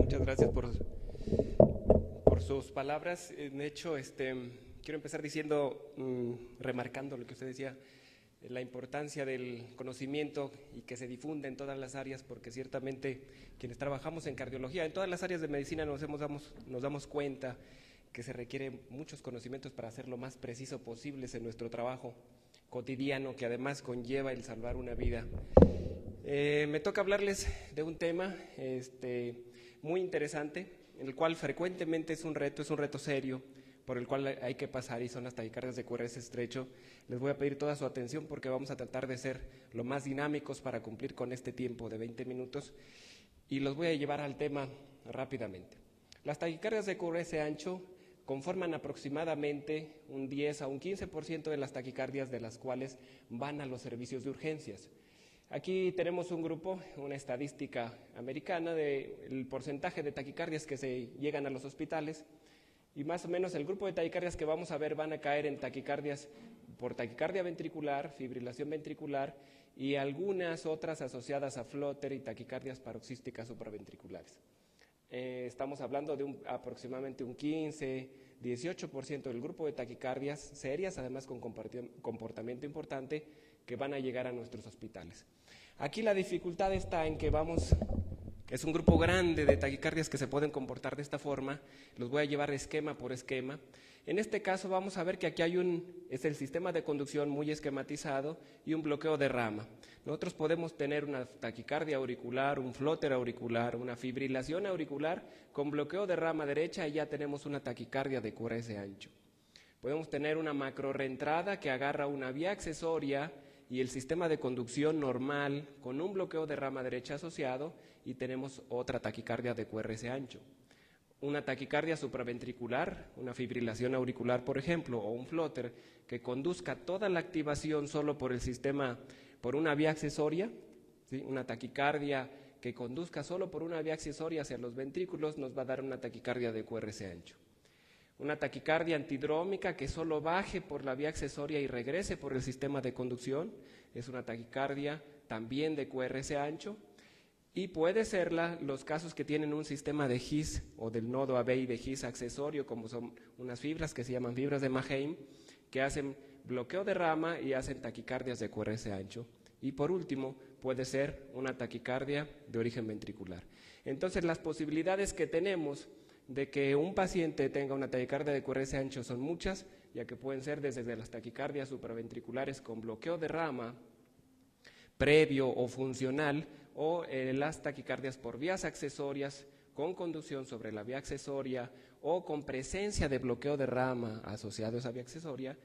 muchas gracias por sus palabras. De hecho, quiero empezar diciendo, remarcando lo que usted decía, la importancia del conocimiento y que se difunda en todas las áreas, porque ciertamente quienes trabajamos en cardiología, en todas las áreas de medicina nos damos cuenta que se requieren muchos conocimientos para ser lo más preciso posibles en nuestro trabajo cotidiano, que además conlleva el salvar una vida. Me toca hablarles de un tema muy interesante, en el cual frecuentemente es un reto serio, por el cual hay que pasar, y son las taquicardias de QRS estrecho. Les voy a pedir toda su atención porque vamos a tratar de ser lo más dinámicos para cumplir con este tiempo de 20 minutos, y los voy a llevar al tema rápidamente. Las taquicardias de QRS ancho conforman aproximadamente un 10 a un 15% de las taquicardias de las cuales van a los servicios de urgencias. Aquí tenemos un grupo, una estadística americana del porcentaje de taquicardias que se llegan a los hospitales, y más o menos el grupo de taquicardias que vamos a ver van a caer en taquicardias por taquicardia ventricular, fibrilación ventricular y algunas otras asociadas a flóter y taquicardias paroxísticas supraventriculares. Estamos hablando de aproximadamente un 15-18% del grupo de taquicardias serias, además con comportamiento importante, que van a llegar a nuestros hospitales. Aquí la dificultad está en que es un grupo grande de taquicardias que se pueden comportar de esta forma. Los voy a llevar esquema por esquema. En este caso vamos a ver que aquí es el sistema de conducción muy esquematizado y un bloqueo de rama. Nosotros podemos tener una taquicardia auricular, un flóter auricular, una fibrilación auricular con bloqueo de rama derecha, y ya tenemos una taquicardia de QRS ancho. Podemos tener una macrorreentrada que agarra una vía accesoria y el sistema de conducción normal con un bloqueo de rama derecha asociado, y tenemos otra taquicardia de QRS ancho. Una taquicardia supraventricular, una fibrilación auricular, por ejemplo, o un flóter que conduzca toda la activación solo por el sistema, por una vía accesoria, ¿sí? Una taquicardia que conduzca solo por una vía accesoria hacia los ventrículos nos va a dar una taquicardia de QRS ancho. Una taquicardia antidrómica que solo baje por la vía accesoria y regrese por el sistema de conducción es una taquicardia también de QRS ancho. Y puede ser los casos que tienen un sistema de His o del nodo AB y de His accesorio, como son unas fibras que se llaman fibras de Maheim, que hacen bloqueo de rama y hacen taquicardias de QRS ancho. Y por último, puede ser una taquicardia de origen ventricular. Entonces, las posibilidades que tenemos de que un paciente tenga una taquicardia de QRS ancho son muchas, ya que pueden ser desde las taquicardias supraventriculares con bloqueo de rama previo o funcional, o las taquicardias por vías accesorias con conducción sobre la vía accesoria o con presencia de bloqueo de rama asociado a esa vía accesoria,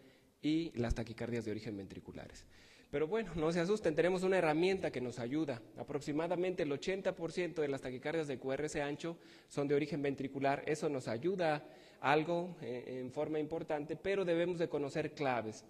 y las taquicardias de origen ventriculares. Pero bueno, no se asusten, tenemos una herramienta que nos ayuda. Aproximadamente el 80% de las taquicardias de QRS ancho son de origen ventricular. Eso nos ayuda algo en forma importante, pero debemos de conocer claves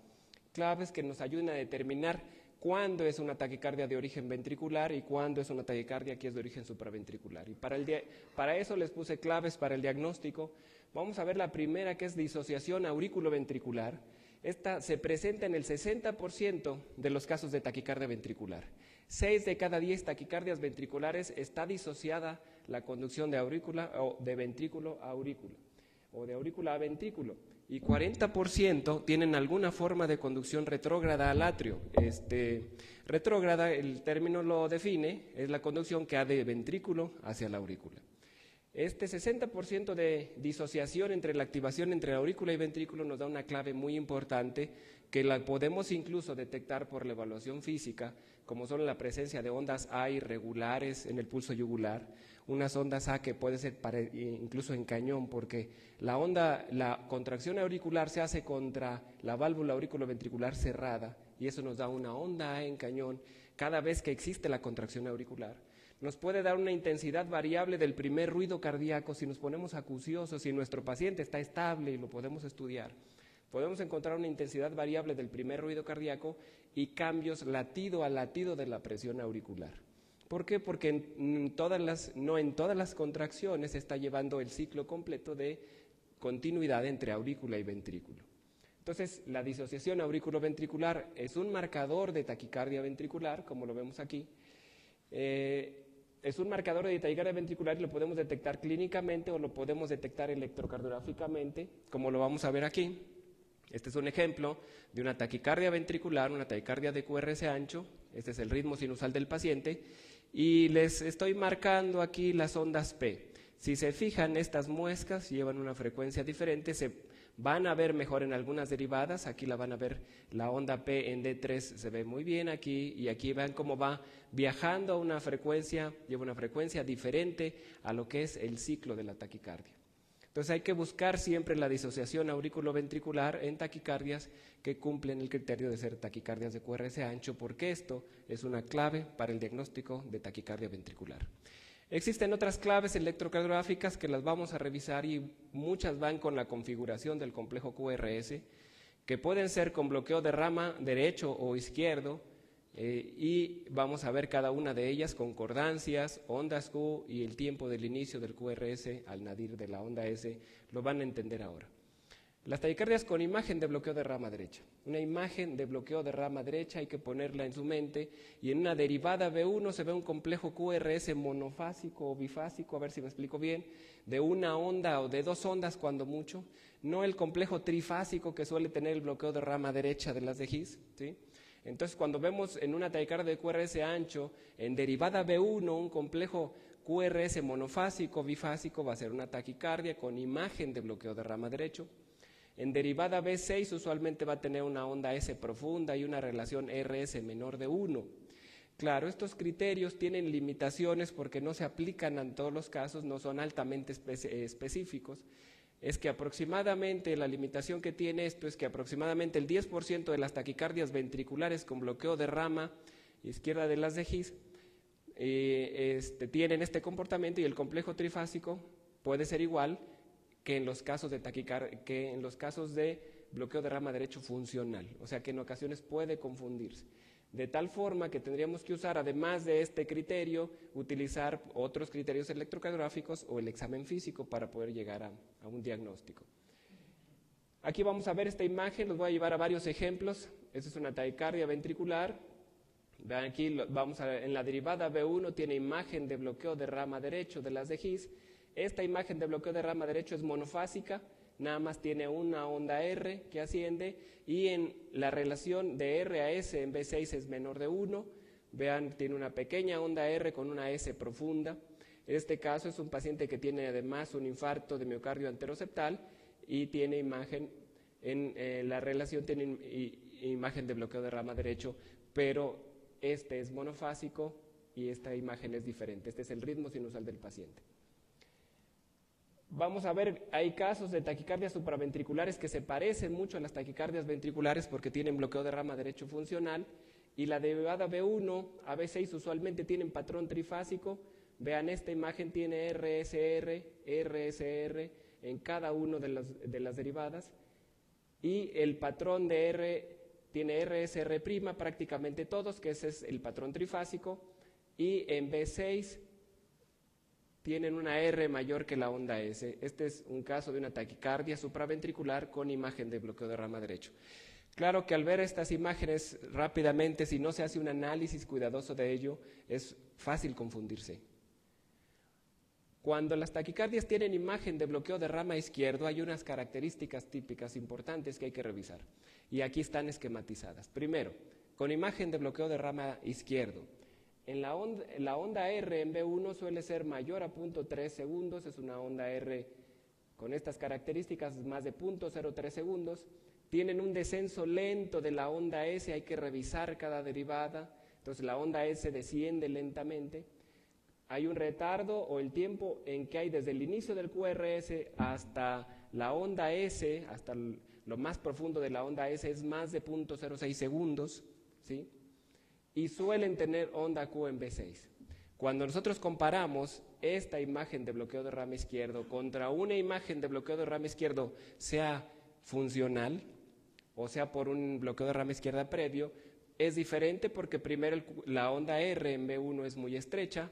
que nos ayuden a determinar cuándo es una taquicardia de origen ventricular y cuándo es una taquicardia que es de origen supraventricular. Y para eso les puse claves para el diagnóstico. Vamos a ver la primera, que es disociación aurículo-ventricular. Esta se presenta en el 60% de los casos de taquicardia ventricular. 6 de cada 10 taquicardias ventriculares está disociada la conducción de aurícula o de ventrículo a aurícula o de aurícula a ventrículo, y 40% tienen alguna forma de conducción retrógrada al atrio. Retrógrada, el término lo define, es la conducción que ha de ventrículo hacia la aurícula. Este 60% de disociación entre la activación entre aurícula y ventrículo nos da una clave muy importante, que la podemos incluso detectar por la evaluación física, como son la presencia de ondas A irregulares en el pulso yugular, unas ondas A que puede ser incluso en cañón, porque la contracción auricular se hace contra la válvula auriculoventricular cerrada, y eso nos da una onda A en cañón cada vez que existe la contracción auricular. Nos puede dar una intensidad variable del primer ruido cardíaco si nos ponemos acuciosos, si nuestro paciente está estable y lo podemos estudiar. Podemos encontrar una intensidad variable del primer ruido cardíaco y cambios latido a latido de la presión auricular. ¿Por qué? Porque no en todas las contracciones se está llevando el ciclo completo de continuidad entre aurícula y ventrículo. Entonces, la disociación aurículo-ventricular es un marcador de taquicardia ventricular, como lo vemos aquí. es un marcador de taquicardia ventricular y lo podemos detectar clínicamente o lo podemos detectar electrocardiográficamente, como lo vamos a ver aquí. Este es un ejemplo de una taquicardia ventricular, una taquicardia de QRS ancho. Este es el ritmo sinusal del paciente y les estoy marcando aquí las ondas P. Si se fijan, estas muescas llevan una frecuencia diferente, se van a ver mejor en algunas derivadas. Aquí la van a ver, la onda P en D3 se ve muy bien aquí, y aquí vean cómo va viajando a una frecuencia, lleva una frecuencia diferente a lo que es el ciclo de la taquicardia. Entonces hay que buscar siempre la disociación auriculoventricular en taquicardias que cumplen el criterio de ser taquicardias de QRS ancho, porque esto es una clave para el diagnóstico de taquicardia ventricular. Existen otras claves electrocardiográficas que las vamos a revisar y muchas van con la configuración del complejo QRS, que pueden ser con bloqueo de rama derecho o izquierdo, y vamos a ver cada una de ellas, concordancias, ondas Q y el tiempo del inicio del QRS al nadir de la onda S, lo van a entender ahora. Las taquicardias con imagen de bloqueo de rama derecha. Una imagen de bloqueo de rama derecha hay que ponerla en su mente, y en una derivada B1 se ve un complejo QRS monofásico o bifásico, a ver si me explico bien, de una onda o de dos ondas cuando mucho, no el complejo trifásico que suele tener el bloqueo de rama derecha de las de His, ¿sí? Entonces, cuando vemos en una taquicardia de QRS ancho, en derivada B1, un complejo QRS monofásico, bifásico, va a ser una taquicardia con imagen de bloqueo de rama derecho. En derivada B6 usualmente va a tener una onda S profunda y una relación RS menor de 1. Claro, estos criterios tienen limitaciones porque no se aplican en todos los casos, no son altamente específicos. Es que aproximadamente, la limitación que tiene esto es que aproximadamente el 10% de las taquicardias ventriculares con bloqueo de rama izquierda de las de His tienen este comportamiento, y el complejo trifásico puede ser igual que en los casos de bloqueo de rama derecho funcional, o sea que en ocasiones puede confundirse. De tal forma que tendríamos que usar, además de este criterio, utilizar otros criterios electrocardiográficos o el examen físico para poder llegar a un diagnóstico. Aquí vamos a ver esta imagen, los voy a llevar a varios ejemplos. Esta es una taquicardia ventricular. Vean aquí, en la derivada B1 tiene imagen de bloqueo de rama derecho de las de His. Esta imagen de bloqueo de rama derecho es monofásica, nada más tiene una onda R que asciende, y en la relación de R a S en B6 es menor de 1. Vean, tiene una pequeña onda R con una S profunda. En este caso es un paciente que tiene además un infarto de miocardio anteroseptal y tiene imagen, la relación tiene imagen de bloqueo de rama derecho, pero este es monofásico y esta imagen es diferente. Este es el ritmo sinusal del paciente. Vamos a ver, hay casos de taquicardias supraventriculares que se parecen mucho a las taquicardias ventriculares porque tienen bloqueo de rama derecho funcional, y la derivada B1 a B6 usualmente tienen patrón trifásico. Vean, esta imagen tiene RSR, RSR en cada una de las derivadas, y el patrón de R tiene RSR' prácticamente todos, que ese es el patrón trifásico, y en B6 tienen una R mayor que la onda S. Este es un caso de una taquicardia supraventricular con imagen de bloqueo de rama derecho. Claro que al ver estas imágenes rápidamente, si no se hace un análisis cuidadoso de ello, es fácil confundirse. Cuando las taquicardias tienen imagen de bloqueo de rama izquierdo, hay unas características típicas importantes que hay que revisar, y aquí están esquematizadas. Primero, con imagen de bloqueo de rama izquierdo, la onda R en B1 suele ser mayor a 0.3 segundos, es una onda R con estas características, más de 0.03 segundos. Tienen un descenso lento de la onda S, hay que revisar cada derivada, entonces la onda S desciende lentamente. Hay un retardo, o el tiempo en que hay desde el inicio del QRS hasta la onda S, hasta lo más profundo de la onda S, es más de 0.06 segundos, ¿sí? Y suelen tener onda Q en B6. Cuando nosotros comparamos esta imagen de bloqueo de rama izquierdo contra una imagen de bloqueo de rama izquierdo, sea funcional o sea por un bloqueo de rama izquierda previo, es diferente porque primero la onda R en B1 es muy estrecha,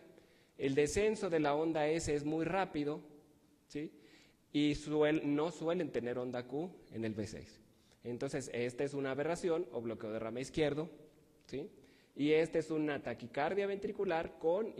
el descenso de la onda S es muy rápido, ¿sí? Y no suelen tener onda Q en el B6. Entonces, esta es una aberración o bloqueo de rama izquierdo, ¿sí? Y esta es una taquicardia ventricular con